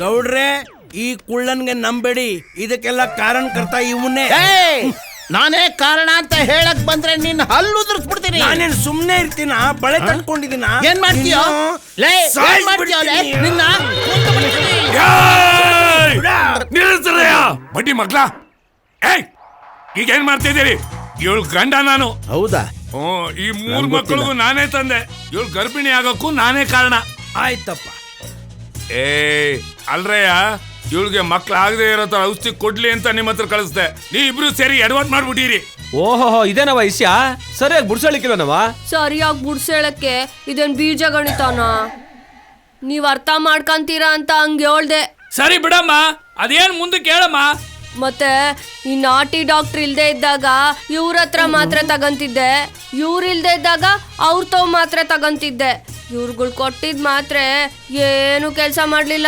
ಗೌಡ್ರೆ ಈ ಕುಳ್ಳನ್ಗೆ ನಂಬೇಡಿ, ಇದಕ್ಕೆಲ್ಲ ಕಾರಣಕರ್ತ ಇವನ್ನೇ. ನಾನೇ ಕಾರಣ ಅಂತ ಹೇಳಕ್ ಬಂದ್ರೆ ನಿನ್ನ ಹಲ್ಲು ಉದುರಿಸ್ಬಿಡ್ತೀನಿ. ನಾನೇನ್ ಸುಮ್ನೆ ಇರ್ತೀನ? ಬಳೆ ತಟ್ಕೊಂಡಿದ್ದೀನ? ಏನ್ ಮಾಡ್ತೀಯೋ? ನಿನ್ನ ಬಡ್ಡಿ ಮಗ್ಲ, ಏಯ್ ಈಗ ಏನ್ ಮಾಡ್ತಿದ್ದೀರಿ? ಇವಳು ಗಂಡ ನಾನು. ಹೌದಾ? ಈ 3 ಮಕ್ಕಳಿಗೂ ನಾನೇ ತಂದೆ. ಇವಳು ಗರ್ಭಿಣಿ ಆಗೋಕ್ಕೂ ನಾನೇ ಕಾರಣ. ಆಯ್ತಪ್ಪ. ಅಲ್ರಯ್ಯ, ಇವಳಿಗೆ ಮಕ್ಳು ಆಗದೆ ಇರೋ ತರ ಔಷಧಿ ಕೊಡ್ಲಿ ಅಂತ ನಿಮ್ಮ ಹತ್ರ ಕಳಿಸ್ದೆ. ನೀ ಇಬ್ರು ಸೇರಿ ಎಡವಟ್ ಮಾಡ್ಬಿಟ್ಟಿರಿ. ಓಹೋ, ಇದೇನ ವಯಸ್ಸ್ಯ? ಸರಿಯಾಗಿ ಬುಡ್ಸಳಿಕ್ಕಿಲ್ಲನವ? ಸರಿಯಾಗಿ ಬುಡ್ಸೇಳಕ್ಕೆ ಇದೇನ್ ಬೀಜ ಗಣಿತಾನ? ನೀವ್ ಅರ್ಥ ಮಾಡ್ಕಂತೀರಾ ಅಂತ ಹಂಗೆ ಹೇಳ್ದೆ. ಸರಿ ಬಿಡಮ್ಮ, ಅದೇನ್ ಮುಂದಕ್ಕೆ ಹೇಳಮ್ಮ. ಮತ್ತೆ ಈ ನಾಟಿ ಡಾಕ್ಟರ್ ಇಲ್ದೇ ಇದ್ದಾಗ ಇವ್ರ ಹತ್ರ ಮಾತ್ರ ತಗಂತಿದ್ದೆ, ಇವ್ರಿಲ್ದೇ ಇದ್ದಾಗ ಅವ್ರ ಮಾತ್ರ ತಗಂತಿದ್ದೆ. ಇವ್ರುಗಳು ಕೊಟ್ಟಿದ್ ಮಾತ್ರೆ ಏನು ಕೆಲಸ ಮಾಡ್ಲಿಲ್ಲ.